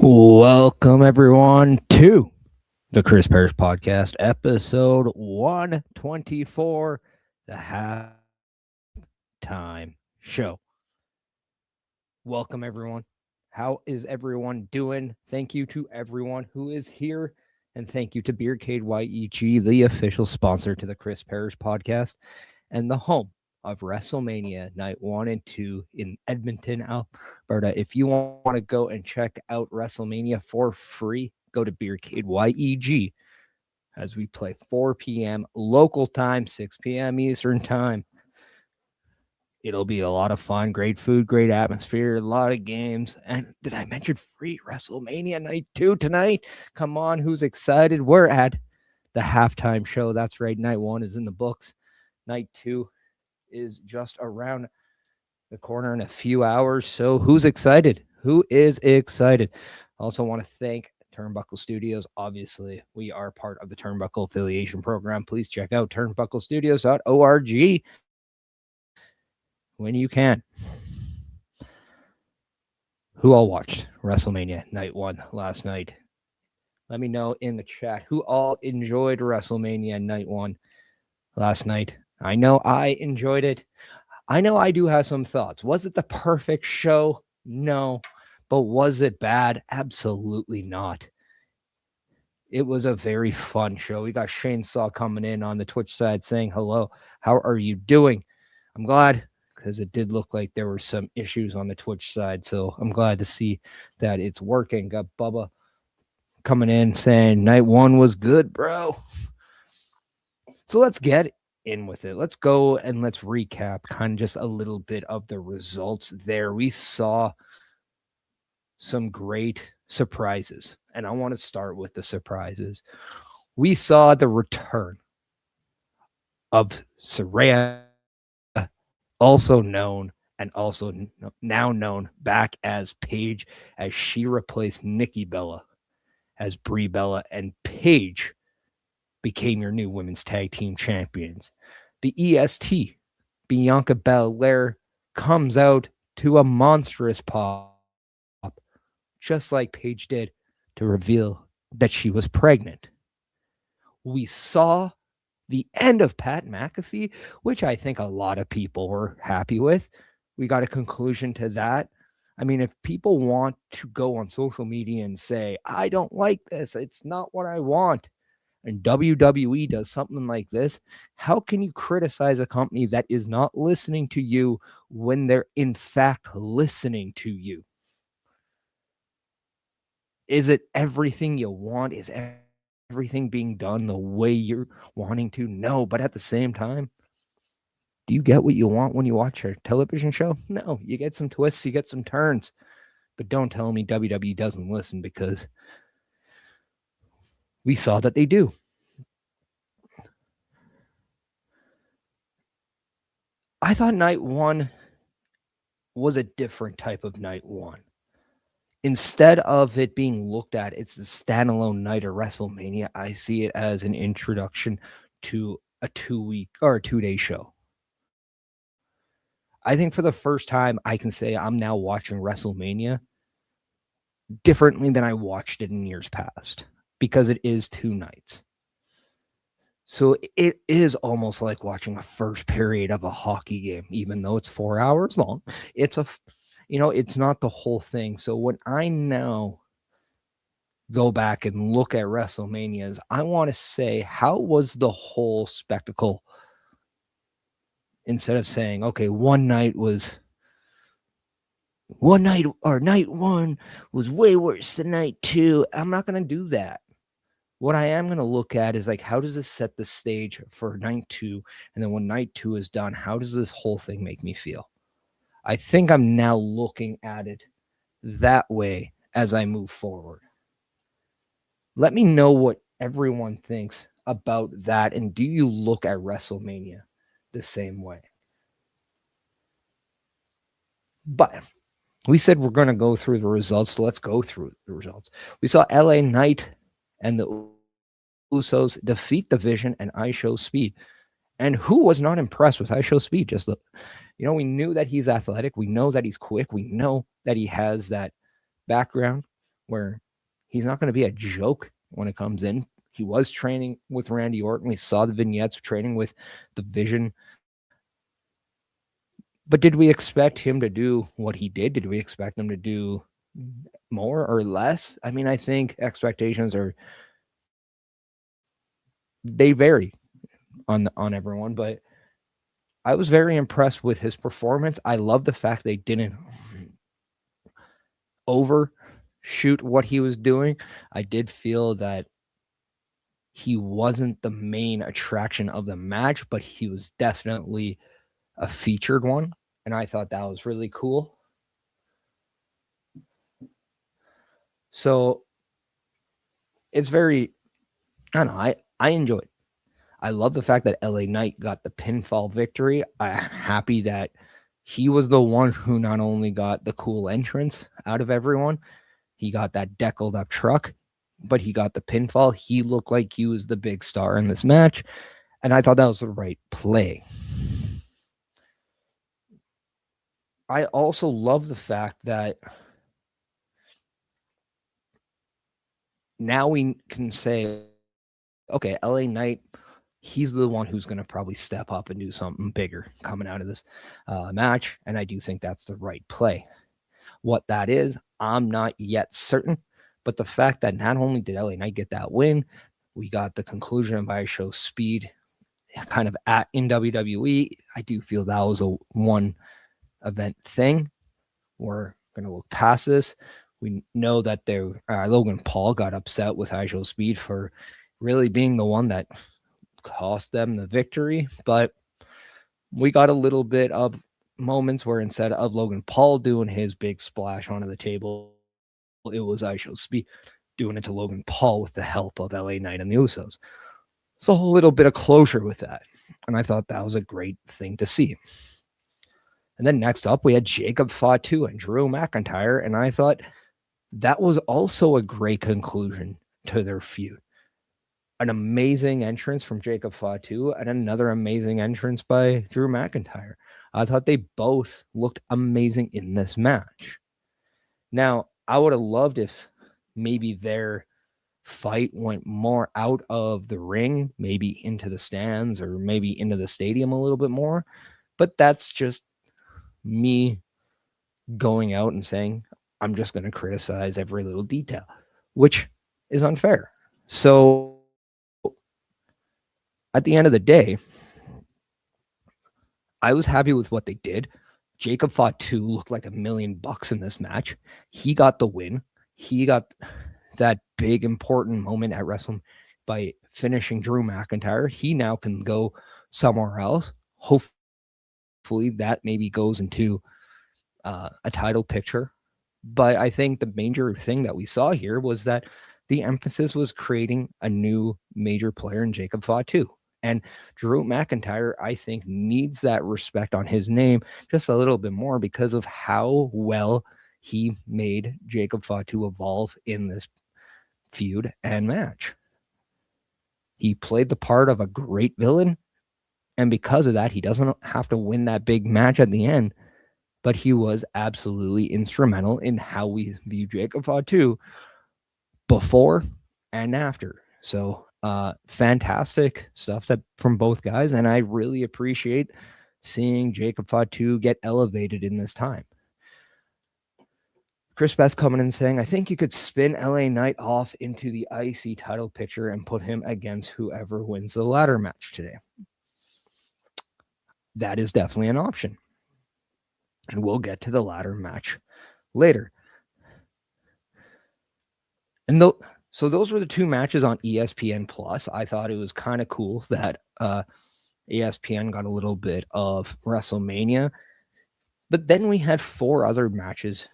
Welcome, everyone, to the Chris Parrish Podcast, episode 124, the halftime show. Welcome, everyone. How is everyone doing? Thank you to everyone who is here, and thank you to Beercade YEG, the official sponsor to the Chris Parrish Podcast and the home of WrestleMania Night 1 and 2 in Edmonton, Alberta. If you want to go and check out WrestleMania for free, go to Beercade YEG as we play 4 p.m. local time, 6 p.m. Eastern time. It'll be a lot of fun, great food, great atmosphere, a lot of games. And did I mention free WrestleMania Night 2 tonight? Come on, who's excited? We're at the halftime show. That's right, Night 1 is in the books. Night 2 is just around the corner in a few hours. So who's excited? Who is excited? I also want to thank Turnbuckle Studios. Obviously, we are part of the Turnbuckle affiliation program. Please check out turnbucklestudios.org when you can. Who all watched WrestleMania Night 1 last night? Let me know in the chat who all enjoyed WrestleMania Night 1 last night. I know I enjoyed it. I know I do have some thoughts. Was it the perfect show? No. But was it bad? Absolutely not. It was a very fun show. We got Shane Saw coming in on the Twitch side saying hello. How are you doing? I'm glad, because it did look like there were some issues on the Twitch side. So I'm glad to see that it's working. Got Bubba coming in saying Night 1 was good, bro. So let's get in with it. Let's go and let's recap kind of just a little bit of the results there. We saw some great surprises, and I want to start with the surprises. We saw the return of Saraya, also known and also now known back as Paige, as she replaced Nikki Bella as Brie Bella, and Paige became your new women's tag team champions. The EST, Bianca Belair, comes out to a monstrous pop, just like Paige did, to reveal that she was pregnant. We saw the end of Pat McAfee, which I think a lot of people were happy with. We got a conclusion to that. I mean, if people want to go on social media and say, I don't like this, it's not what I want, and WWE does something like this, how can you criticize a company that is not listening to you when they're in fact listening to you? Is it everything you want? Is everything being done the way you're wanting to? No, but at the same time, do you get what you want when you watch a television show? No, you get some twists, you get some turns, but don't tell me WWE doesn't listen, because we saw that they do. I thought Night 1 was a different type of Night 1. Instead of it being looked at, it's the standalone night of WrestleMania, I see it as an introduction to a 2-week or a 2-day show. I think for the first time, I can say I'm now watching WrestleMania differently than I watched it in years past, because it is 2 nights. So it is almost like watching a first period of a hockey game, even though it's 4 hours long. It's it's not the whole thing. So when I now go back and look at WrestleManias, I want to say, how was the whole spectacle? Instead of saying, okay, night 1 was way worse than night 2. I'm not going to do that. What I am going to look at is, like, how does this set the stage for night 2? And then when night 2 is done, how does this whole thing make me feel? I think I'm now looking at it that way as I move forward. Let me know what everyone thinks about that. And do you look at WrestleMania the same way? But we said we're going to go through the results. So let's go through the results. We saw LA Knight and the Usos defeat the Vision and IShowSpeed. And who was not impressed with IShowSpeed? Just look, we knew that he's athletic. We know that he's quick. We know that he has that background. where he's not going to be a joke when it comes in. He was training with Randy Orton. We saw the vignettes training with the Vision. But did we expect him to do what he did? Did we expect him to do more or less? I mean, I think expectations they vary on everyone, but I was very impressed with his performance. I love the fact they didn't overshoot what he was doing. I did feel that he wasn't the main attraction of the match, but he was definitely a featured one, and I thought that was really cool. So it's very, I don't know, I enjoy it. I love the fact that LA Knight got the pinfall victory. I'm happy that he was the one who not only got the cool entrance out of everyone, he got that deckled up truck, but he got the pinfall. He looked like he was the big star in this match, and I thought that was the right play. I also love the fact that now we can say, okay, LA Knight, he's the one who's going to probably step up and do something bigger coming out of this match, and I do think that's the right play. What that is, I'm not yet certain, but the fact that not only did LA Knight get that win, we got the conclusion of IShow's Speed kind of in WWE. I do feel that was a one event thing. We're going to look past this. We know that Logan Paul got upset with IShow's Speed for really being the one that cost them the victory, but we got a little bit of moments where instead of Logan Paul doing his big splash onto the table, it was IShow's Speed doing it to Logan Paul with the help of LA Knight and the Usos. So a little bit of closure with that, and I thought that was a great thing to see. And then next up, we had Jacob Fatu and Drew McIntyre, and I thought that was also a great conclusion to their feud. An amazing entrance from Jacob Fatu and another amazing entrance by Drew McIntyre. I thought they both looked amazing in this match. Now, I would have loved if maybe their fight went more out of the ring, maybe into the stands or maybe into the stadium a little bit more, but that's just me going out and saying, I'm just going to criticize every little detail, which is unfair. So at the end of the day, I was happy with what they did. Jacob Fatu looked like $1 million in this match. He got the win. He got that big important moment at WrestleMania by finishing Drew McIntyre. He now can go somewhere else. Hopefully that maybe goes into a title picture. But I think the major thing that we saw here was that the emphasis was creating a new major player in Jacob Fatu. And Drew McIntyre, I think, needs that respect on his name just a little bit more because of how well he made Jacob Fatu evolve in this feud and match. He played the part of a great villain, and because of that, he doesn't have to win that big match at the end, but he was absolutely instrumental in how we view Jacob Fatu before and after. So fantastic stuff that from both guys, and I really appreciate seeing Jacob Fatu get elevated in this time. Chris Beth coming in saying, I think you could spin LA Knight off into the IC title picture and put him against whoever wins the ladder match today. That is definitely an option. And we'll get to the ladder match later. And so those were the two matches on ESPN Plus. I thought it was kind of cool that ESPN got a little bit of WrestleMania. But then we had 5 other matches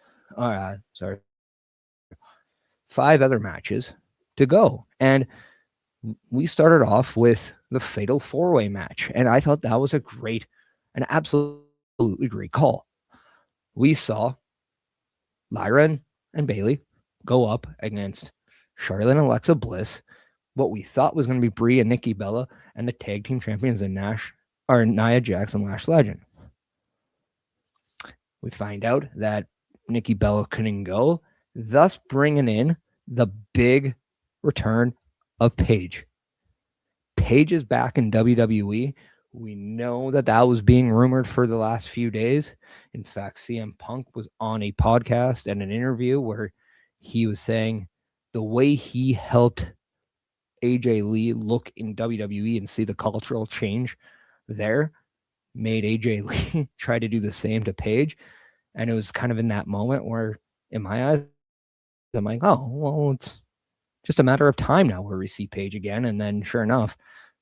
to go. And we started off with the Fatal 4-Way match. And I thought that was an absolutely great call. We saw Lyra and Bayley go up against Charlotte and Alexa Bliss, what we thought was going to be Brie and Nikki Bella, and the tag team champions in Nia Jax and Lash Legend. We find out that Nikki Bella couldn't go, thus bringing in the big return of Paige. Paige is back in WWE. We know that was being rumored for the last few days. In fact, CM Punk was on a podcast and an interview where he was saying the way he helped AJ Lee look in WWE and see the cultural change there made AJ Lee try to do the same to Paige. And it was kind of in that moment where, in my eyes, I'm like, oh, well, it's just a matter of time now where we see Paige again. And then sure enough,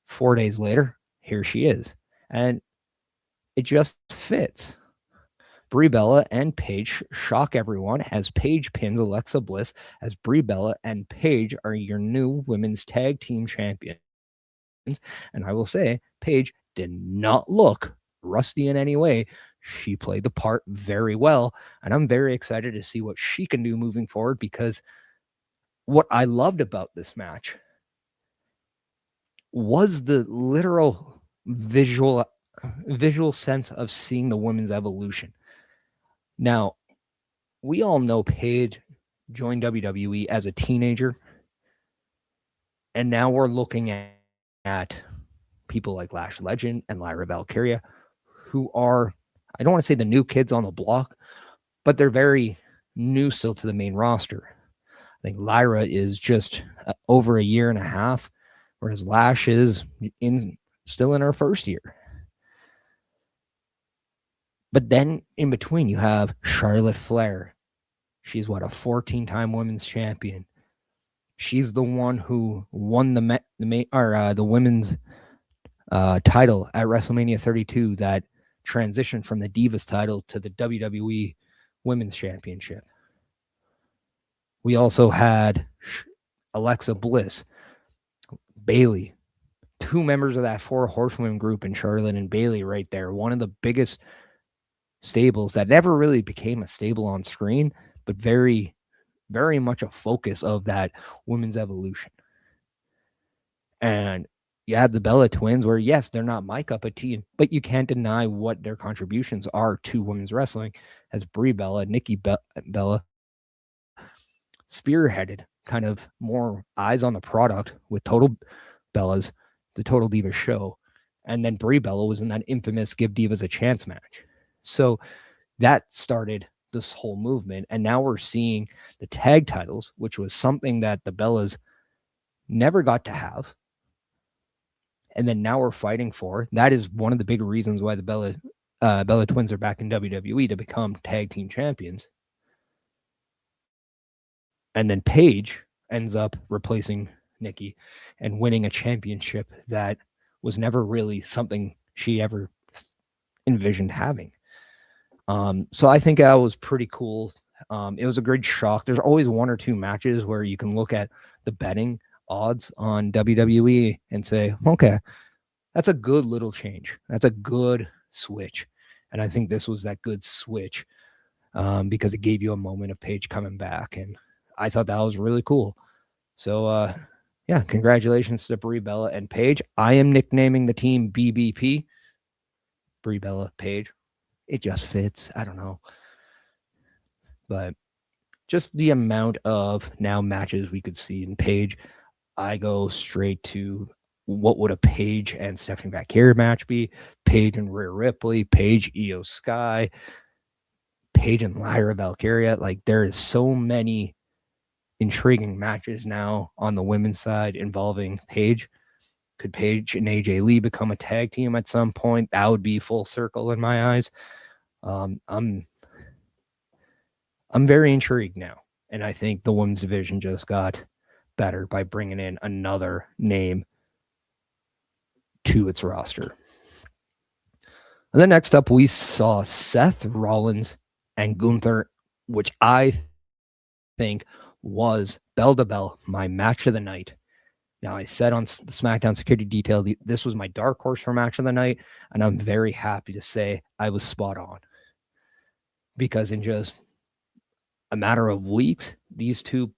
4 days later, here she is. And it just fits. Brie Bella and Paige shock everyone as Paige pins Alexa Bliss, as Brie Bella and Paige are your new women's tag team champions. And I will say, Paige did not look rusty in any way. She played the part very well, and I'm very excited to see what she can do moving forward, because what I loved about this match was the literal visual sense of seeing the women's evolution. Now, we all know Paige joined WWE as a teenager, and now we're looking at people like Lash Legend and Lyra Valkyria, who are, I don't want to say the new kids on the block, but they're very new still to the main roster. I think Lyra is just over a year and a half, whereas Lash is still in her first year. But then in between, you have Charlotte Flair. She's a 14-time women's champion. She's the one who won the women's title at WrestleMania 32 that transitioned from the Divas title to the WWE Women's Championship. We also had Alexa Bliss, Bayley, two members of that 4 horsewomen group in Charlotte and Bayley right there. One of the biggest stables that never really became a stable on screen, but very, very much a focus of that women's evolution. And you have the Bella twins where, yes, they're not my cup of tea, but you can't deny what their contributions are to women's wrestling, as Brie Bella, Nikki Bella spearheaded kind of more eyes on the product with Total Bellas, the Total Divas show. And then Brie Bella was in that infamous Give Divas a Chance match. So that started this whole movement. And now we're seeing the tag titles, which was something that the Bellas never got to have. And then now we're fighting for. That is one of the big reasons why the Bella twins are back in WWE, to become tag team champions. And then Paige ends up replacing Nikki and winning a championship that was never really something she ever envisioned having. So I think that was pretty cool. It was a great shock. There's always 1 or 2 matches where you can look at the betting odds on WWE and say, okay, that's a good little change. That's a good switch. And I think this was that good switch, because it gave you a moment of Paige coming back. And I thought that was really cool. So, yeah, congratulations to Brie Bella and Paige. I am nicknaming the team BBP. Brie Bella, Paige. It just fits. I don't know. But just the amount of now matches we could see in Paige, I go straight to what would a Paige and Stephanie Valkyria match be? Paige and Rhea Ripley, Paige, Io Sky, Paige and Lyra Valkyria. Like, there is so many intriguing matches now on the women's side involving Paige. Could Paige and AJ Lee become a tag team at some point? That would be full circle in my eyes. I'm very intrigued now, and I think the women's division just got better by bringing in another name to its roster. And then next up, we saw Seth Rollins and Gunther, which I think was bell to bell my match of the night. Now, I said on the SmackDown Security Detail, this was my dark horse for match of the night, and I'm very happy to say I was spot on. Because in just a matter of weeks, these two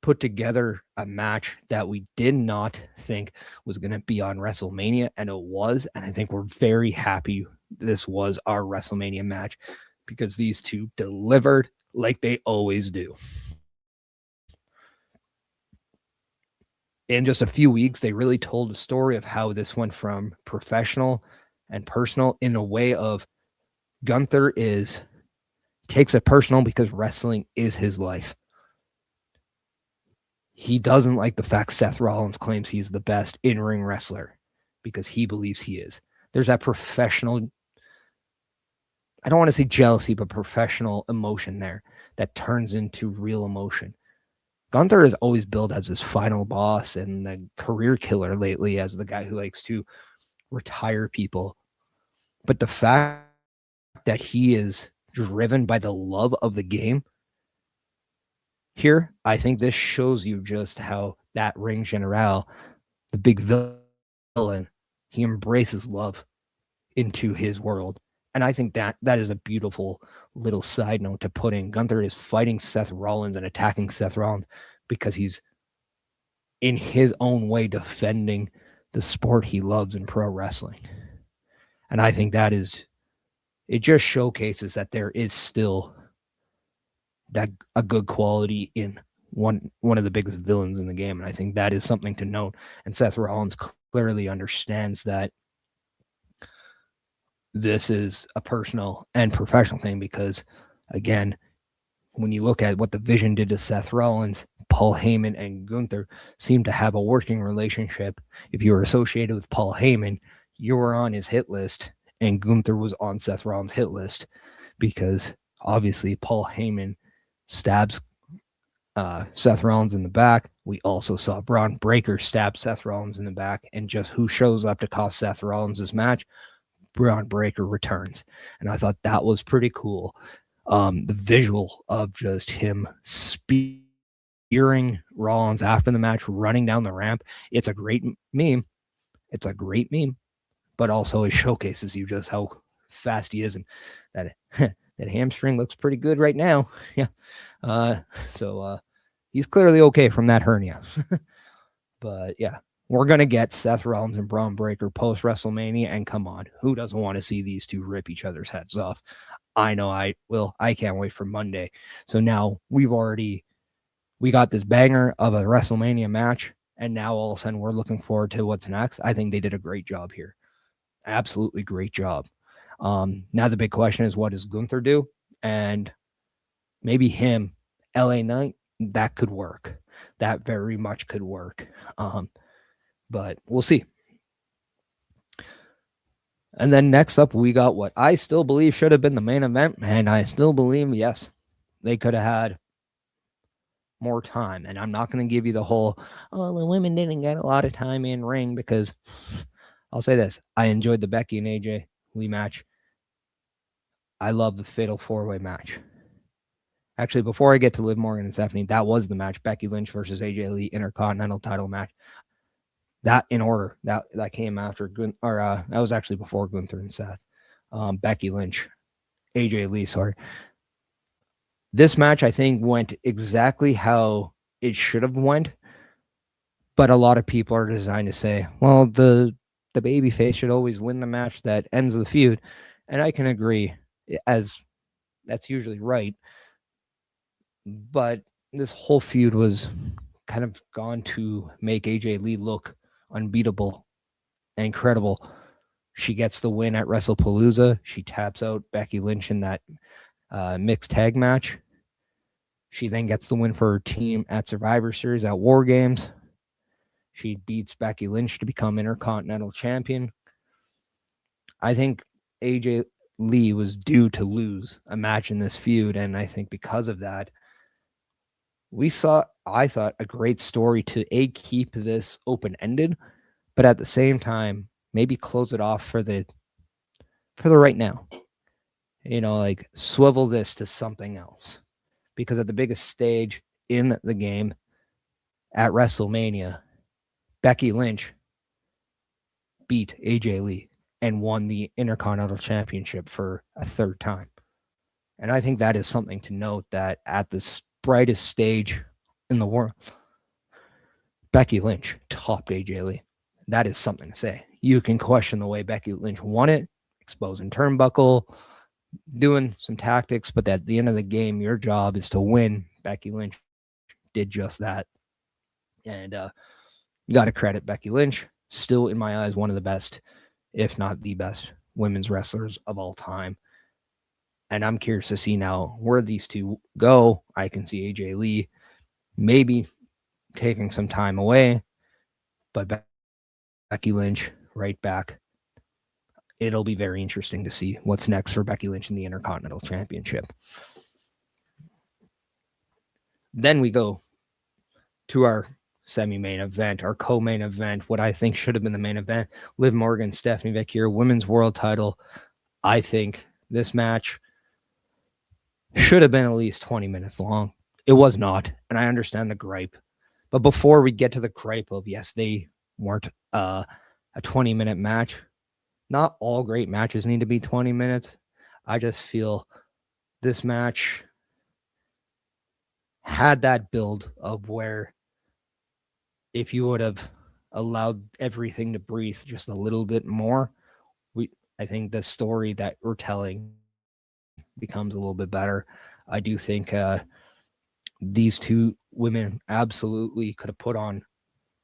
put together a match that we did not think was going to be on WrestleMania, and it was. And I think we're very happy this was our WrestleMania match, because these two delivered like they always do. in just a few weeks, they really told a story of how this went from professional and personal in a way of Gunther takes it personal because wrestling is his life. He doesn't like the fact Seth Rollins claims he's the best in-ring wrestler because he believes he is. There's that professional, I don't want to say jealousy, but professional emotion there that turns into real emotion. Gunther is always billed as this final boss and the career killer lately as the guy who likes to retire people. But the fact that he is driven by the love of the game here, I think this shows you just how that Ring General, the big villain, he embraces love into his world. And I think that is a beautiful little side note to put in. Gunther is fighting Seth Rollins and attacking Seth Rollins because he's in his own way defending the sport he loves in pro wrestling. And I think it just showcases that there is still that a good quality in one of the biggest villains in the game. And I think that is something to note. And Seth Rollins clearly understands that this is a personal and professional thing because, again, when you look at what the Vision did to Seth Rollins, Paul Heyman and Gunther seem to have a working relationship. If you were associated with Paul Heyman, you were on his hit list, and Gunther was on Seth Rollins' hit list because obviously Paul Heyman stabs Seth Rollins in the back. We also saw Braun Breaker stab Seth Rollins in the back, and just who shows up to cost Seth Rollins this match? Braun Breaker returns. And I thought that was pretty cool. The visual of just him spearing Rollins after the match, running down the ramp. It's a great meme. But also it showcases you just how fast he is, and that that hamstring looks pretty good right now. Yeah. So he's clearly okay from that hernia. But yeah, we're going to get Seth Rollins and Braun Breaker post WrestleMania, and come on, who doesn't want to see these two rip each other's heads off? I know I will. I can't wait for Monday. So now we got this banger of a WrestleMania match, and now all of a sudden we're looking forward to what's next. I think they did a great job here. Absolutely great job. Now the big question is, what does Gunther do? And maybe him, LA Knight, that could work. That very much could work. But we'll see. And then next up, we got what I still believe should have been the main event. And I still believe, yes, they could have had more time. And I'm not going to give you the whole, the women didn't get a lot of time in ring, because I'll say this. I enjoyed the Becky and AJ Lee match. I love the Fatal 4-Way match. Actually, before I get to Liv Morgan and Stephanie, that was the match. Becky Lynch versus AJ Lee Intercontinental title match. That in order. That came after that was actually before Gunther and Seth. Becky Lynch, AJ Lee, sorry. This match, I think, went exactly how it should have went. But a lot of people are designed to say, well, the babyface should always win the match that ends the feud. And I can agree, as that's usually right. But this whole feud was kind of gone to make AJ Lee look unbeatable and incredible. She gets the win at WrestlePalooza. She taps out Becky Lynch in that mixed tag match. She then gets the win for her team at Survivor Series at War Games. She beats Becky Lynch to become Intercontinental Champion. I think AJ Lee was due to lose a match in this feud, and I think because of that, we saw, I thought, a great story to keep this open-ended, but at the same time, maybe close it off for the right now. Like swivel this to something else. Because at the biggest stage in the game at WrestleMania, Becky Lynch beat AJ Lee and won the Intercontinental Championship for a third time. And I think that is something to note, that at this brightest stage in the world, Becky Lynch topped AJ Lee. That is something to say. You can question the way Becky Lynch won it, exposing turnbuckle, doing some tactics, but at the end of the game, your job is to win. Becky Lynch did just that. And You got to credit Becky Lynch, still in my eyes one of the best, if not the best, women's wrestlers of all time. And I'm curious to see now where these two go. I can see AJ Lee maybe taking some time away, but Becky Lynch right back. It'll be very interesting to see what's next for Becky Lynch in the Intercontinental Championship. Then we go to our semi-main event, our co-main event, what I think should have been the main event. Liv Morgan, Stephanie Vecchio, women's world title. I think this match should have been at least 20 minutes long. It was not, and I understand the gripe. But before we get to the gripe of, yes, they weren't a 20-minute match, not all great matches need to be 20 minutes. I just feel this match had that build of where if you would have allowed everything to breathe just a little bit more, I think the story that we're telling becomes a little bit better. I do think these two women absolutely could have put on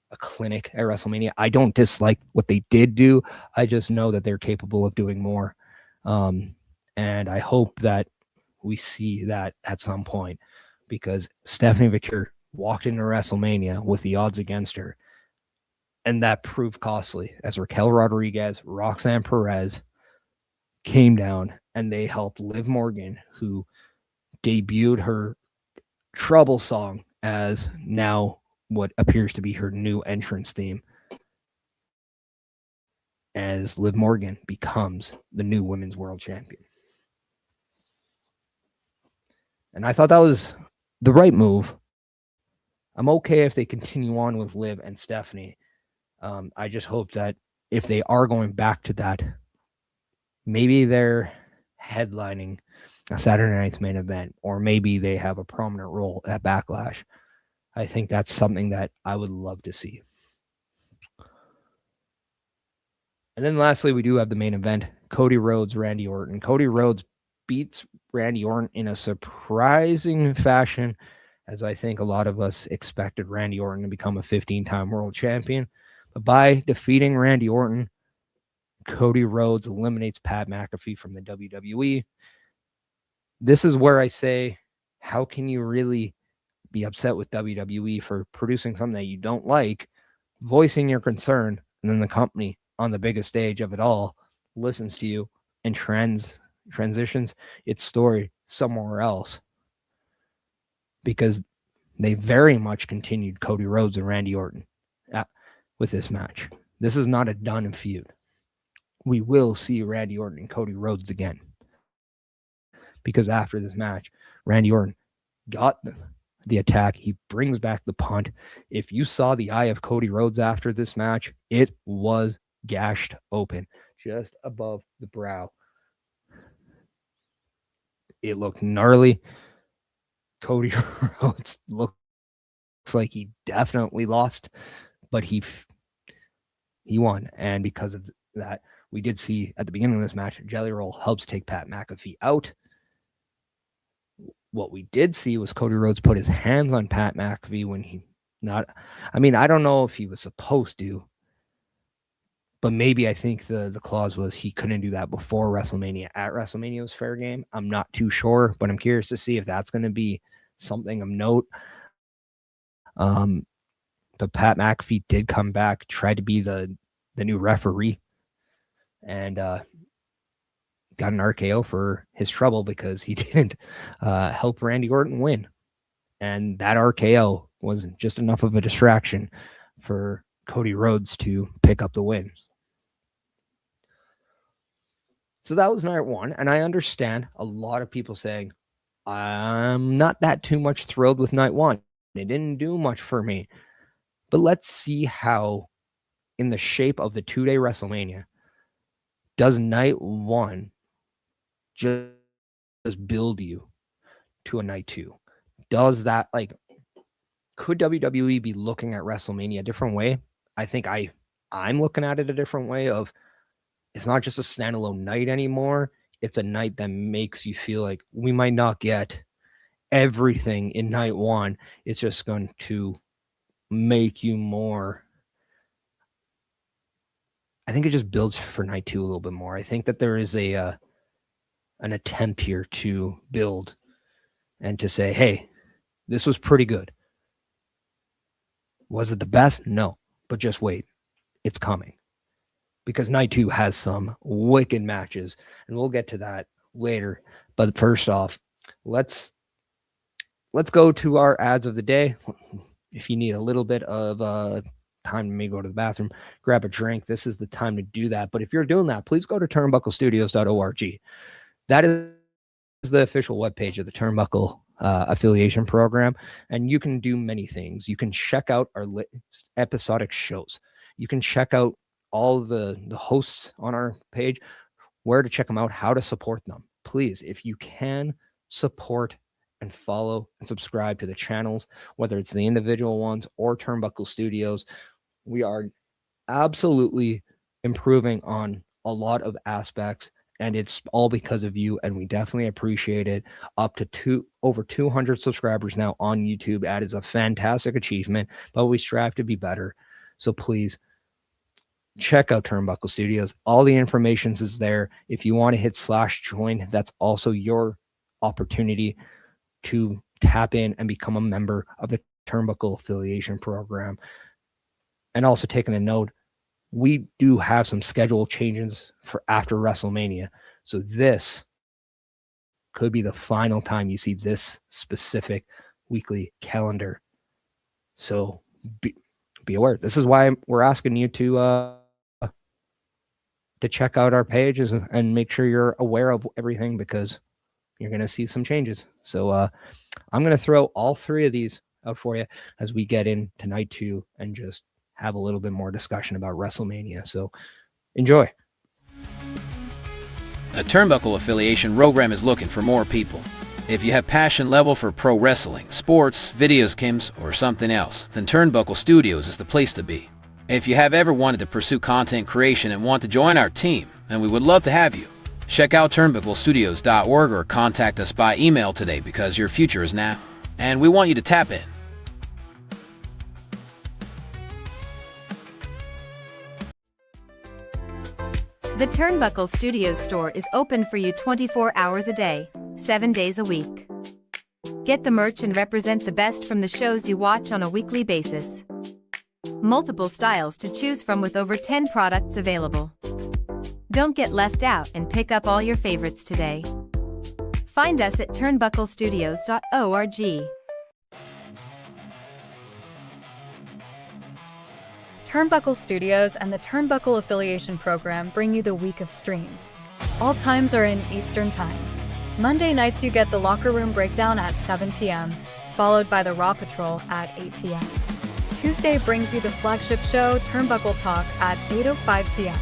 a clinic at WrestleMania. I don't dislike what they did do. I just know that they're capable of doing more. And I hope that we see that at some point, because Stephanie Vecchio walked into WrestleMania with the odds against her, and that proved costly as Raquel Rodriguez, Roxanne Perez came down and they helped Liv Morgan, who debuted her Trouble song as now what appears to be her new entrance theme, as Liv Morgan becomes the new women's world champion. And I thought that was the right move. I'm okay if they continue on with Liv and Stephanie. I just hope that if they are going back to that, maybe they're headlining a Saturday night's main event, or maybe they have a prominent role at Backlash. I think that's something that I would love to see. And then lastly, we do have the main event, Cody Rhodes, Randy Orton. Cody Rhodes beats Randy Orton in a surprising fashion, as I think a lot of us expected Randy Orton to become a 15-time world champion. But by defeating Randy Orton, Cody Rhodes eliminates Pat McAfee from the WWE. This is where I say, how can you really be upset with WWE for producing something that you don't like, voicing your concern, and then the company on the biggest stage of it all listens to you and transitions its story somewhere else? Because they very much continued Cody Rhodes and Randy Orton with this match. This is not a done feud. We will see Randy Orton and Cody Rhodes again. Because after this match, Randy Orton got the attack. He brings back the punt. If you saw the eye of Cody Rhodes after this match, it was gashed open just above the brow. It looked gnarly. Cody Rhodes looks like he definitely lost, but he won. And because of that, we did see at the beginning of this match, Jelly Roll helps take Pat McAfee out. What we did see was Cody Rhodes put his hands on Pat McAfee when I don't know if he was supposed to, but maybe I think the clause was he couldn't do that before WrestleMania. At WrestleMania was fair game. I'm not too sure, but I'm curious to see if that's going to be something of note. But Pat McAfee did come back, tried to be the new referee, and got an RKO for his trouble because he didn't help Randy Orton win. And that RKO was just enough of a distraction for Cody Rhodes to pick up the win. So that was night one. And I understand a lot of people saying, I'm not that too much thrilled with night one. It didn't do much for me. But let's see how, in the shape of the 2-day WrestleMania, does night one just build you to a night two? Does that, could WWE be looking at WrestleMania a different way? I think I'm looking at it a different way of, it's not just a standalone night anymore. It's a night that makes you feel like we might not get everything in night one. It's just going to make you more think it just builds for night 2 a little bit more. I think that there is an attempt here to build and to say, hey, this was pretty good. Was it the best? No, but just wait. It's coming. Because night 2 has some wicked matches, and we'll get to that later. But first off, let's go to our ads of the day. If you need a little bit of time to maybe go to the bathroom, grab a drink, this is the time to do that. But if you're doing that, please go to turnbucklestudios.org. That is the official webpage of the Turnbuckle affiliation program, and you can do many things. You can check out our episodic shows. You can check out all the hosts on our page, where to check them out, how to support them. Please, if you can, support and follow and subscribe to the channels, whether it's the individual ones or Turnbuckle Studios. We are absolutely improving on a lot of aspects, and it's all because of you, and we definitely appreciate it. Up to over 200 subscribers now on YouTube. That is a fantastic achievement, but we strive to be better. So please check out Turnbuckle Studios. All the information is there. If you want to hit /join, that's also your opportunity to tap in and become a member of the Turnbuckle affiliation program. And also taking a note, we do have some schedule changes for after WrestleMania. So this could be the final time you see this specific weekly calendar. So be aware. This is why we're asking you to check out our pages and make sure you're aware of everything, because you're going to see some changes. So I'm going to throw all 3 of these out for you as we get into night 2 and just have a little bit more discussion about WrestleMania. So enjoy. A Turnbuckle affiliation program is looking for more people. If you have passion level for pro wrestling, sports, video games, or something else, then Turnbuckle Studios is the place to be. If you have ever wanted to pursue content creation and want to join our team, then we would love to have you. Check out turnbucklestudios.org or contact us by email today, because your future is now, and we want you to tap in. The Turnbuckle Studios store is open for you 24 hours a day, 7 days a week. Get the merch and represent the best from the shows you watch on a weekly basis. Multiple styles to choose from with over 10 products available. Don't get left out and pick up all your favorites today. Find us at turnbucklestudios.org. Turnbuckle Studios and the Turnbuckle Affiliation Program bring you the week of streams. All times are in Eastern Time. Monday nights you get the Locker Room Breakdown at 7 p.m., followed by the Raw Patrol at 8 p.m. Tuesday brings you the flagship show, Turnbuckle Talk, at 8:05 p.m.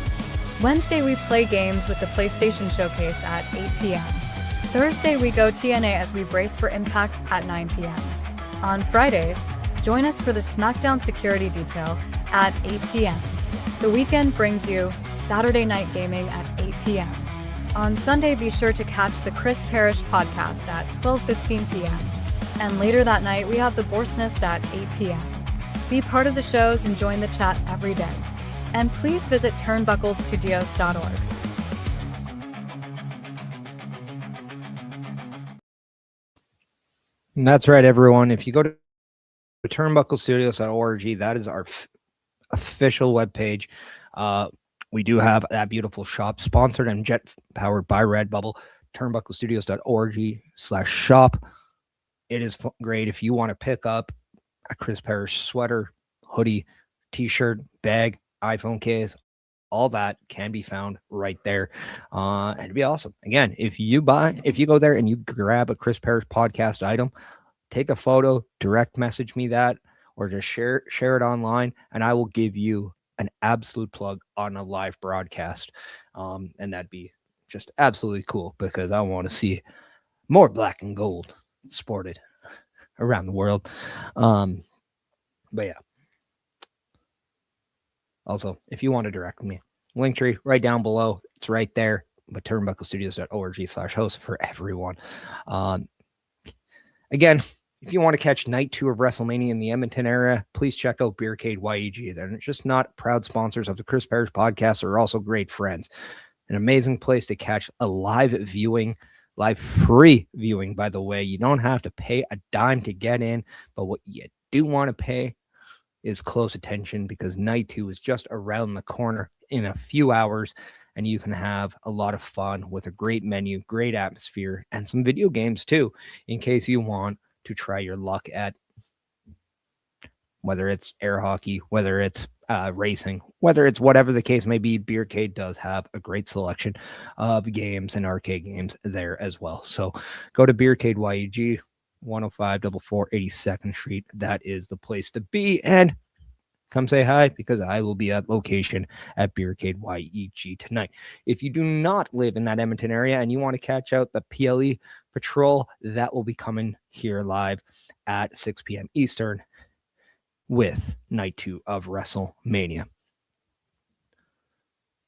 Wednesday we play games with the PlayStation Showcase at 8 p.m. Thursday we go TNA as we brace for Impact at 9 p.m. On Fridays, join us for the SmackDown Security Detail at 8 p.m. The weekend brings you Saturday Night Gaming at 8 p.m. On Sunday, be sure to catch the Chris Parrish podcast at 12:15 p.m. And later that night, we have the Boar's Nest at 8 p.m. Be part of the shows and join the chat every day. And please visit turnbucklestudios.org. That's right, everyone. If you go to turnbucklestudios.org, that is our official webpage. We do have that beautiful shop, sponsored and jet powered by Redbubble. turnbucklestudios.org/shop. It is great if you want to pick up a Chris Parrish sweater, hoodie, t-shirt, bag, iPhone case. All that can be found right there. And it'd be awesome. Again, if you go there and you grab a Chris Parrish podcast item, take a photo, direct message me that, or just share it online, and I will give you an absolute plug on a live broadcast. And that'd be just absolutely cool, because I want to see more black and gold sported around the world. But yeah. Also, if you want to direct me, Linktree right down below. It's right there. But turnbucklestudios.org/host for everyone. Again, if you want to catch night 2 of WrestleMania in the Edmonton area, please check out Beercade YEG. They're just not proud sponsors of the Chris Parrish podcast. They're also great friends. An amazing place to catch a live free viewing, by the way. You don't have to pay a dime to get in, but what you do want to pay is close attention, because night 2 is just around the corner in a few hours, and you can have a lot of fun with a great menu, great atmosphere, and some video games too, in case you want to try your luck at whether it's air hockey, whether it's racing, whether it's whatever the case may be. Beercade does have a great selection of games and arcade games there as well. So go to Beercade YEG, 10544 82nd Street. That is the place to be. And come say hi, because I will be at location at Beercade YEG tonight. If you do not live in that Edmonton area and you want to catch out the PLE Patrol, that will be coming here live at 6 p.m. Eastern with night 2 of WrestleMania.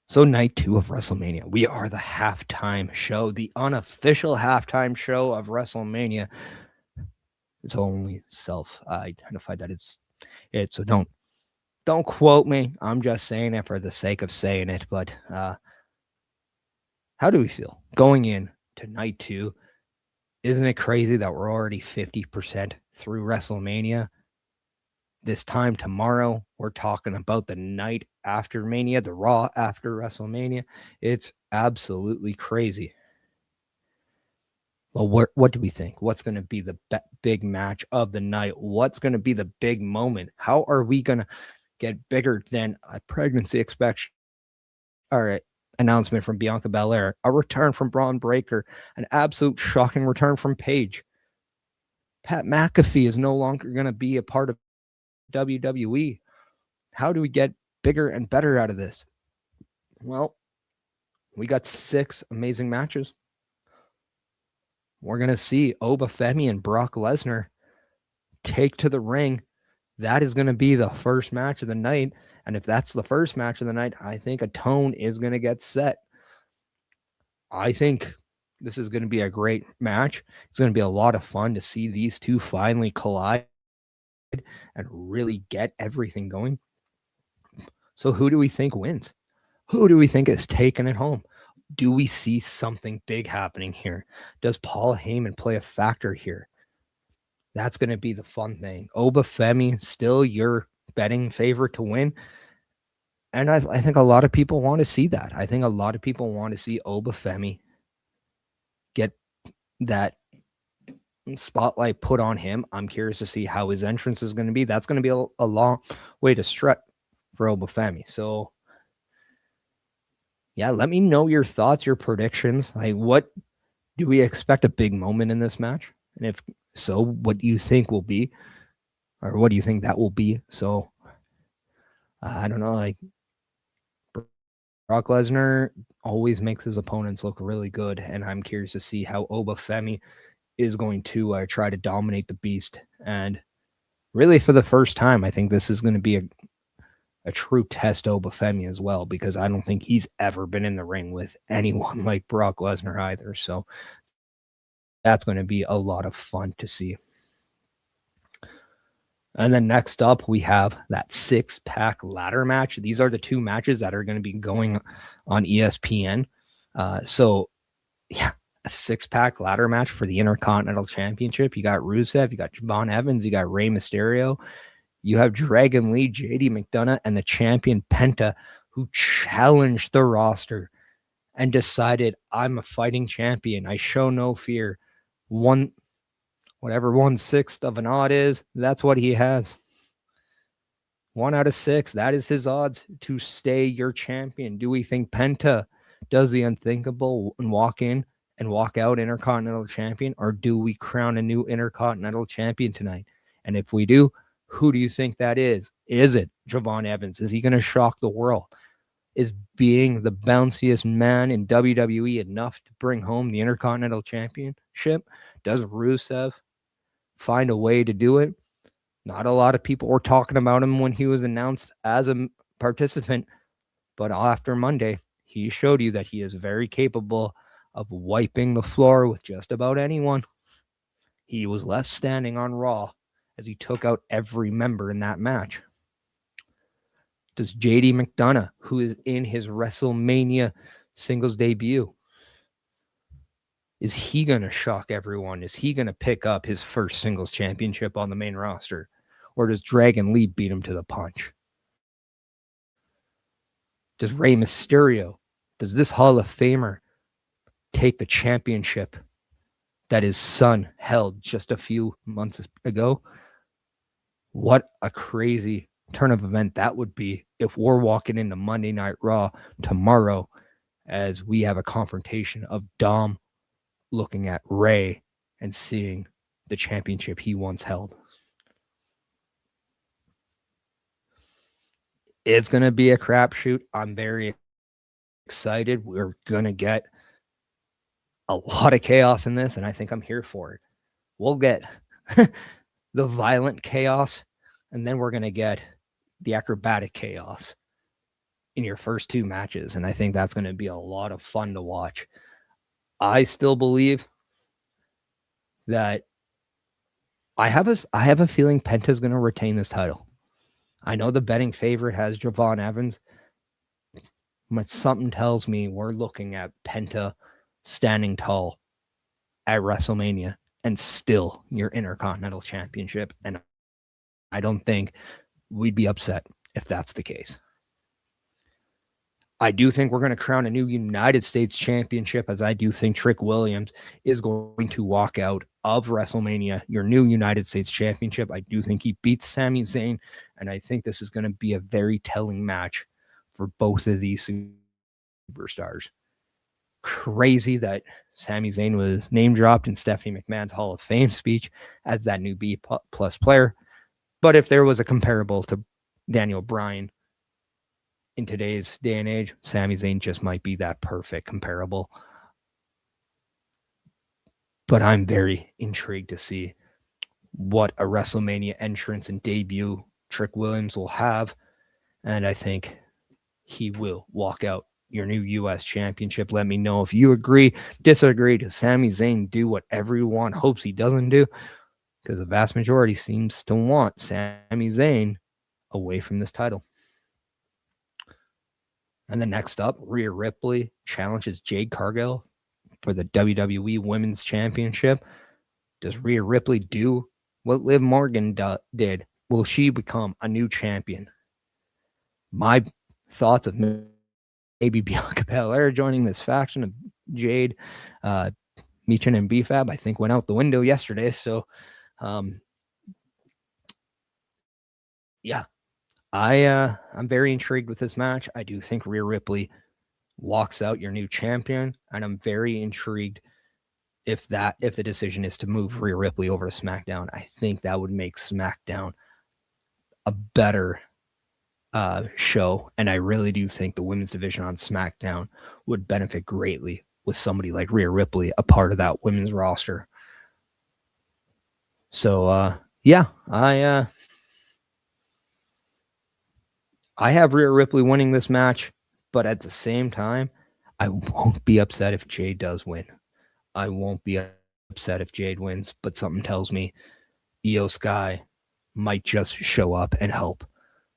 So night 2 of WrestleMania, we are the halftime show, the unofficial halftime show of WrestleMania. It's only self-identified that it's it. So don't quote me. I'm just saying it for the sake of saying it. But how do we feel going in to night 2? Isn't it crazy that we're already 50% through WrestleMania? This time tomorrow, we're talking about the night after Mania, the Raw after WrestleMania. It's absolutely crazy. Well, what do we think? What's going to be the big match of the night? What's going to be the big moment? How are we going to get bigger than a pregnancy inspection? All right. Announcement from Bianca Belair, a return from Braun Breaker, an absolute shocking return from Paige. Pat McAfee is no longer going to be a part of WWE. How do we get bigger and better out of this? Well, we got 6 amazing matches. We're going to see Oba Femi and Brock Lesnar take to the ring. That is going to be the first match of the night. And if that's the first match of the night, I think a tone is going to get set. I think this is going to be a great match. It's going to be a lot of fun to see these two finally collide and really get everything going. So who do we think wins? Who do we think is taking it home? Do we see something big happening here? Does Paul Heyman play a factor here? That's going to be the fun thing. Oba Femi, still your betting favorite to win. And I think a lot of people want to see that. I think a lot of people want to see Oba Femi get that spotlight put on him. I'm curious to see how his entrance is going to be. That's going to be a long way to strut for Oba Femi. So, yeah, let me know your thoughts, your predictions. Like, what do we expect a big moment in this match? And if so, what do you think will be? Or what do you think that will be? So, I don't know. Like, Brock Lesnar always makes his opponents look really good. And I'm curious to see how Oba Femi is going to try to dominate the beast. And really, for the first time, I think this is going to be a true test Oba Femi as well, because I don't think he's ever been in the ring with anyone like Brock Lesnar either. So that's going to be a lot of fun to see. And then next up, we have that 6-pack ladder match. These are the 2 matches that are going to be going on ESPN. So, yeah, a 6-pack ladder match for the Intercontinental Championship. You got Rusev, you got Javon Evans, you got Rey Mysterio. You have Dragon Lee, JD McDonough, and the champion Penta, who challenged the roster and decided, I'm a fighting champion. I show no fear. Whatever 1/6 of an odd is, that's what he has. 1 out of 6, that is his odds to stay your champion. Do we think Penta does the unthinkable and walk in and walk out Intercontinental Champion, or do we crown a new Intercontinental Champion tonight? And if we do, who do you think that is? Is it Javon Evans? Is he going to shock the world? Is being the bounciest man in WWE enough to bring home the Intercontinental Championship? Does Rusev find a way to do it? Not a lot of people were talking about him when he was announced as a participant, but after Monday, he showed you that he is very capable of wiping the floor with just about anyone. He was left standing on Raw as he took out every member in that match. Does JD McDonough, who is in his WrestleMania singles debut, is he going to shock everyone? Is he going to pick up his first singles championship on the main roster? Or does Dragon Lee beat him to the punch? Does Rey Mysterio, does this Hall of Famer take the championship that his son held just a few months ago? What a crazy turn of event that would be if we're walking into Monday Night Raw tomorrow as we have a confrontation of Dom looking at Rey and seeing the championship he once held. It's going to be a crapshoot. I'm very excited. We're going to get a lot of chaos in this, and I think I'm here for it. We'll get the violent chaos, and then we're going to get the acrobatic chaos in your first two matches, and I think that's going to be a lot of fun to watch. I still believe that I have a feeling Penta's going to retain this title. I know the betting favorite has Javon Evans, but something tells me we're looking at Penta standing tall at WrestleMania and still your Intercontinental Championship. And I don't think we'd be upset if that's the case. I do think we're going to crown a new United States Championship, as I do think Trick Williams is going to walk out of WrestleMania, your new United States Championship. I do think he beats Sami Zayn, and I think this is going to be a very telling match for both of these superstars. Crazy that Sami Zayn was name dropped in Stephanie McMahon's Hall of Fame speech as that new B+ player. But if there was a comparable to Daniel Bryan in today's day and age, Sami Zayn just might be that perfect comparable. But I'm very intrigued to see what a WrestleMania entrance and debut Trick Williams will have. And I think he will walk out your new U.S. Championship. Let me know if you agree, disagree. Does Sami Zayn do what everyone hopes he doesn't do? Because the vast majority seems to want Sami Zayn away from this title. And then next up, Rhea Ripley challenges Jade Cargill for the WWE Women's Championship. Does Rhea Ripley do what Liv Morgan did? Will she become a new champion? My thoughts of maybe Bianca Belair joining this faction of Jade, Michin, and BFAB, I think went out the window yesterday. So, yeah. I'm very intrigued with this match. I do think Rhea Ripley walks out your new champion, and I'm very intrigued if the decision is to move Rhea Ripley over to SmackDown. I think that would make SmackDown a better show, and I really do think the women's division on SmackDown would benefit greatly with somebody like Rhea Ripley a part of that women's roster. So yeah, I have Rhea Ripley winning this match, but at the same time, I won't be upset if Jade does win. I won't be upset if Jade wins, but something tells me Io Sky might just show up and help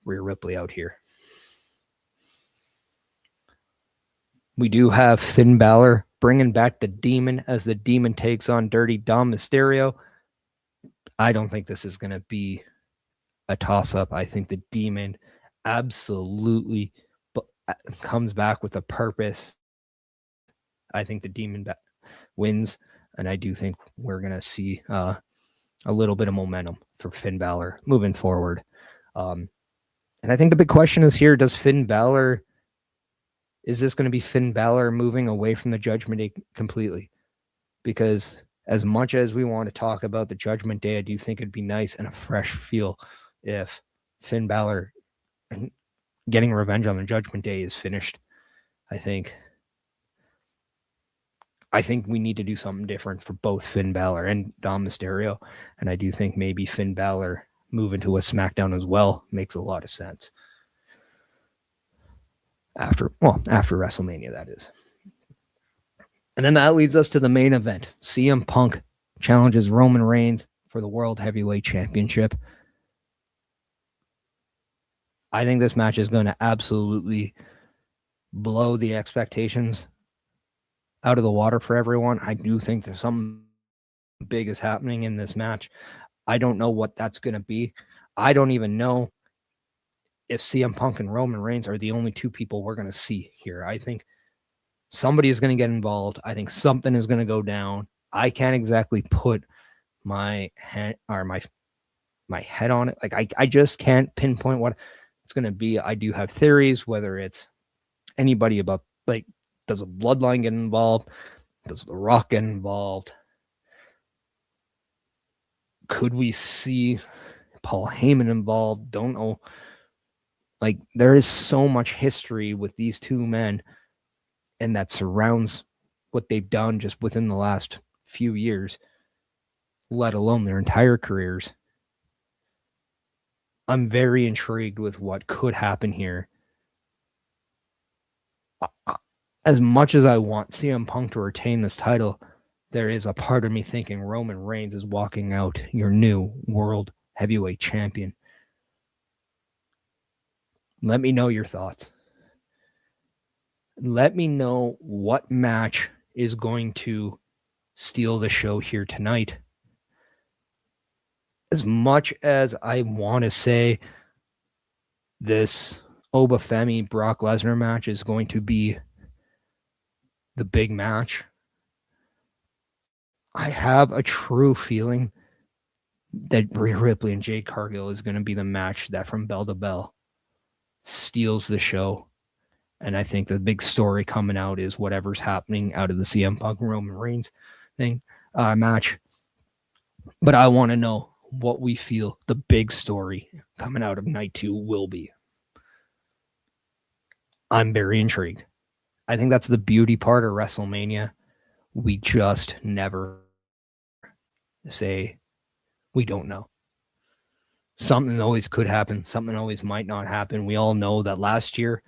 Rhea Ripley out here. We do have Finn Balor bringing back the Demon as the Demon takes on Dirty Dom Mysterio. I don't think this is going to be a toss-up. I think the Demon absolutely comes back with a purpose. I think the Demon wins, and I do think we're going to see a little bit of momentum for Finn Balor moving forward. And I think the big question is here, is this going to be Finn Balor moving away from the Judgment Day completely? Because as much as we want to talk about the Judgment Day, I do think it'd be nice and a fresh feel if Finn Balor and getting revenge on the Judgment Day is finished. I think we need to do something different for both Finn Balor and Dom Mysterio. And I do think maybe Finn Balor moving to a SmackDown as well makes a lot of sense. After WrestleMania, that is. And then that leads us to the main event. CM Punk challenges Roman Reigns for the World Heavyweight Championship. I think this match is going to absolutely blow the expectations out of the water for everyone. I do think there's something big is happening in this match. I don't know what that's going to be. I don't even know if CM Punk and Roman Reigns are the only two people we're going to see here. I think somebody is going to get involved. I think something is going to go down. I can't exactly put my head or my head on it. Like I just can't pinpoint what it's going to be. I do have theories, whether it's anybody about, like, does a bloodline get involved? Does The Rock get involved? Could we see Paul Heyman involved? Don't know. Like, there is so much history with these two men, and that surrounds what they've done just within the last few years, let alone their entire careers. I'm very intrigued with what could happen here. As much as I want CM Punk to retain this title, there is a part of me thinking Roman Reigns is walking out your new World Heavyweight Champion. Let me know your thoughts. Let me know what match is going to steal the show here tonight. As much as I want to say this Obafemi Brock Lesnar match is going to be the big match, I have a true feeling that Rhea Ripley and Jade Cargill is going to be the match that from bell to bell steals the show. And I think the big story coming out is whatever's happening out of the CM Punk Roman Reigns thing match. But I want to know what we feel the big story coming out of night 2 will be. I'm very intrigued. I think that's the beauty part of WrestleMania. We just never say we don't know. Something always could happen. Something always might not happen. We all know that last year,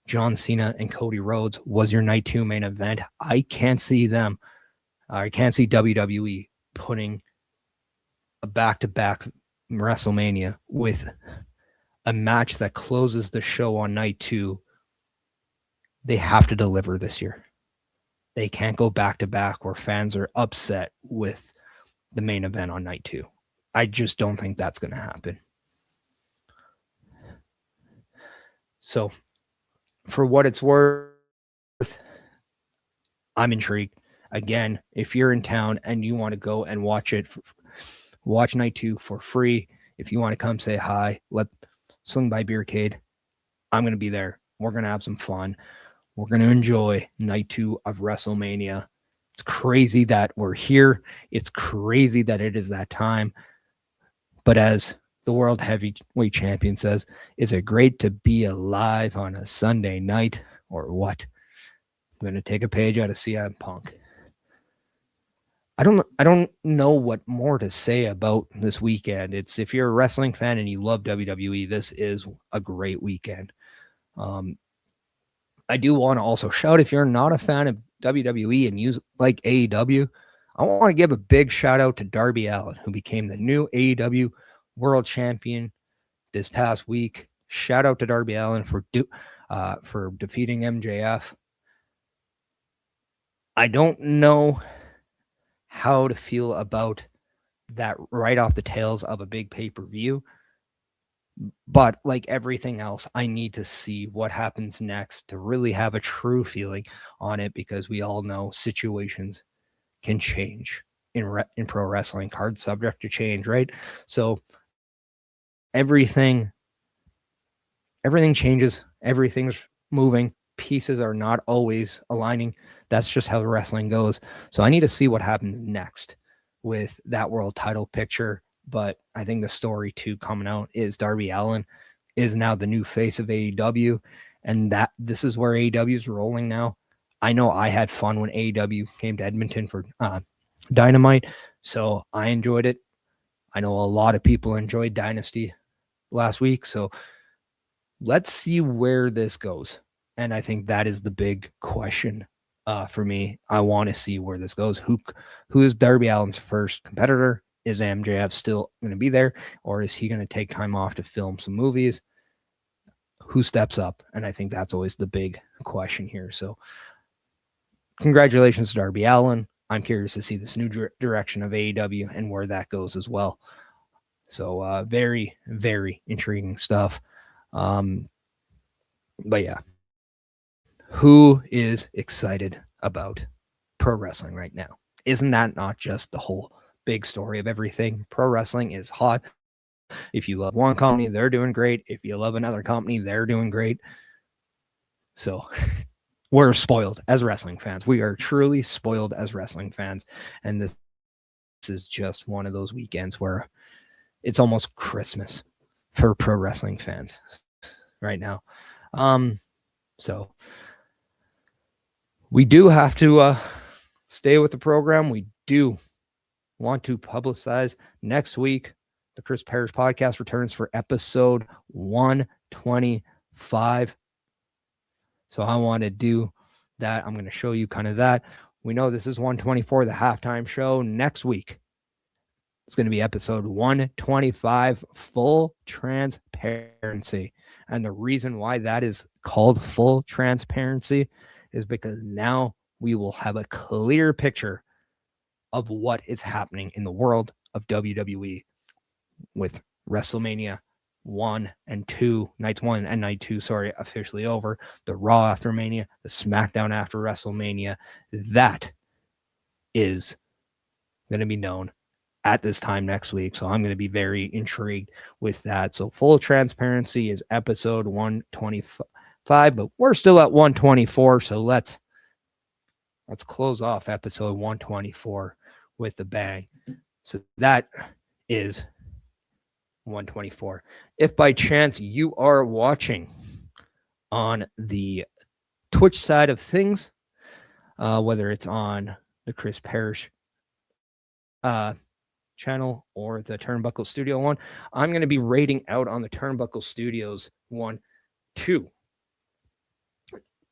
John Cena and Cody Rhodes was your night 2 main event. I can't see them. I can't see WWE putting a back-to-back WrestleMania with a match that closes the show on night 2. They have to deliver this year. They can't go back-to-back where fans are upset with the main event on night 2. I just don't think that's going to happen. So, for what it's worth, I'm intrigued. Again, if you're in town and you want to go and watch it, watch night 2 for free. If you want to come say hi, swing by Beercade. I'm going to be there. We're going to have some fun. We're going to enjoy night 2 of WrestleMania. It's crazy that we're here. It's crazy that it is that time. But as the World Heavyweight Champion says, is it great to be alive on a Sunday night or what? I'm going to take a page out of CM Punk. I don't know what more to say about this weekend. It's, if you're a wrestling fan and you love WWE, this is a great weekend. I do want to also shout, if you're not a fan of WWE and you like AEW, I want to give a big shout out to Darby Allin, who became the new AEW World Champion this past week. Shout out to Darby Allin for defeating MJF. I don't know how to feel about that right off the tails of a big pay-per-view. But like everything else, I need to see what happens next to really have a true feeling on it, because we all know situations can change in pro wrestling. Cards subject to change, right? So everything changes. Everything's moving. Pieces are not always aligning. That's just how wrestling goes. So I need to see what happens next with that world title picture. But I think the story too coming out is Darby Allin is now the new face of AEW, and that this is where AEW is rolling now. I know I had fun when AEW came to Edmonton for Dynamite, so I enjoyed it. I know a lot of people enjoyed Dynasty last week, so let's see where this goes. And I think that is the big question for me. I want to see where this goes. Who is Darby Allin's first competitor? Is MJF still going to be there, or is he going to take time off to film some movies? Who steps up? And I think that's always the big question here. So congratulations to Darby Allin. I'm curious to see this new direction of AEW and where that goes as well. So very, very intriguing stuff. But yeah, who is excited about pro wrestling right now? Isn't that not just the whole big story of everything? Pro wrestling is hot. If you love one company, they're doing great. If you love another company, they're doing great. So we're spoiled as wrestling fans. We are truly spoiled as wrestling fans. And this is just one of those weekends where it's almost Christmas for pro wrestling fans right now. So we do have to stay with the program. We do want to publicize next week. The Chris Parrish podcast returns for episode 125. So I want to do that. I'm going to show you kind of that. We know this is 124, the halftime show. Next week, it's going to be episode 125, full transparency. And the reason why that is called full transparency is because now we will have a clear picture of what is happening in the world of WWE with WrestleMania 1 and 2, nights 1 and night 2, officially over. The Raw after Mania, the SmackDown after WrestleMania. That is going to be known at this time next week. So I'm going to be very intrigued with that. So full transparency is episode 125, but we're still at 124. So let's close off episode 124 with the bang. So that is 124. If by chance you are watching on the Twitch side of things, whether it's on the Chris Parrish channel or the Turnbuckle Studio one, I'm going to be rating out on the Turnbuckle Studios one to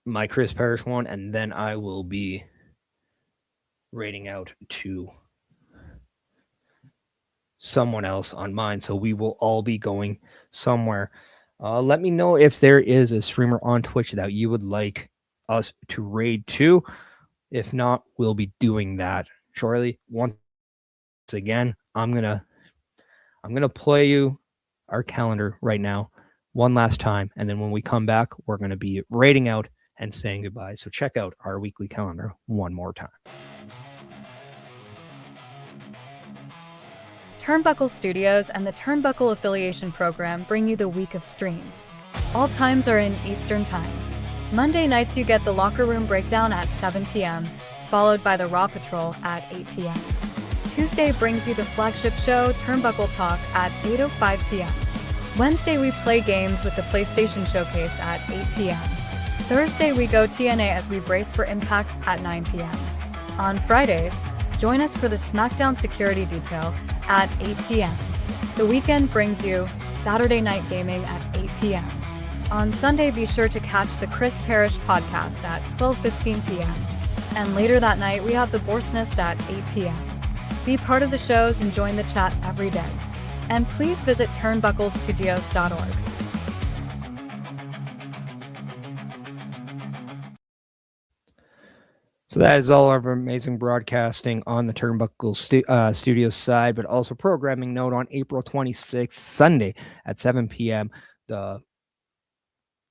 my Chris Parrish one, and then I will be rating out to someone else on mine. So we will all be going somewhere. Let me know if there is a streamer on Twitch that you would like us to raid to. If not, we'll be doing that shortly. Once again, I'm gonna play you our calendar right now one last time, and then when we come back, we're gonna be raiding out and saying goodbye. So check out our weekly calendar one more time. Turnbuckle Studios and the Turnbuckle Affiliation Program bring you the week of streams. All times are in Eastern Time. Monday nights you get the Locker Room Breakdown at 7 p.m., followed by the Raw Patrol at 8 p.m. Tuesday brings you the flagship show, Turnbuckle Talk, at 8:05 p.m. Wednesday we play games with the PlayStation Showcase at 8 p.m. Thursday we go TNA as we brace for Impact at 9 p.m. On Fridays, join us for the SmackDown Security Detail at 8 p.m. The weekend brings you Saturday Night Gaming at 8 p.m. On Sunday, be sure to catch the Chris Parrish podcast at 12:15 p.m. And later that night, we have the Borsnest at 8 p.m. Be part of the shows and join the chat every day. And please visit turnbucklestudios.org. So that is all of our amazing broadcasting on the Turnbuckle Studios side, but also programming note on April 26th, Sunday at 7 p.m. The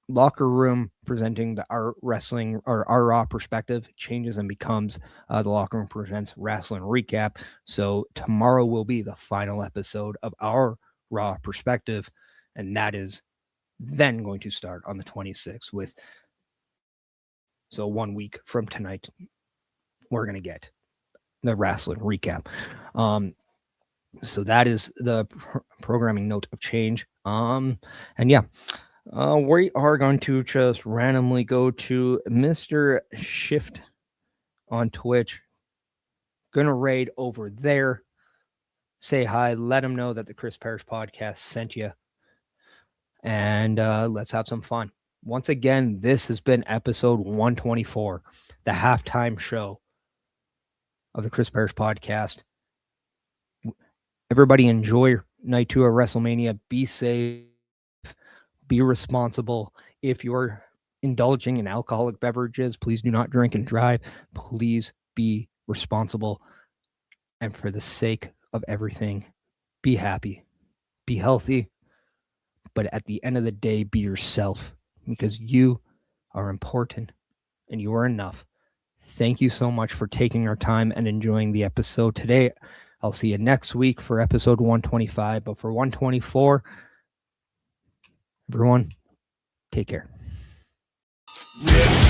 Locker Room presenting the Our Wrestling or Our Raw perspective changes and becomes the Locker Room Presents Wrestling Recap. So tomorrow will be the final episode of Our Raw perspective, and that is then going to start on the 26th with. So 1 week from tonight, we're going to get the wrestling recap. So that is the programming note of change. And yeah, we are going to just randomly go to Mr. Shift on Twitch. Gonna raid over there. Say hi. Let him know that the Chris Parrish podcast sent you. And let's have some fun. Once again, this has been episode 124, the halftime show of the Chris Parrish podcast. Everybody enjoy night 2 of WrestleMania. Be safe. Be responsible. If you're indulging in alcoholic beverages, please do not drink and drive. Please be responsible. And for the sake of everything, be happy. Be healthy. But at the end of the day, be yourself, because you are important and you are enough. Thank you so much for taking our time and enjoying the episode today. I'll see you next week for episode 125. But for 124, everyone, take care. Yeah.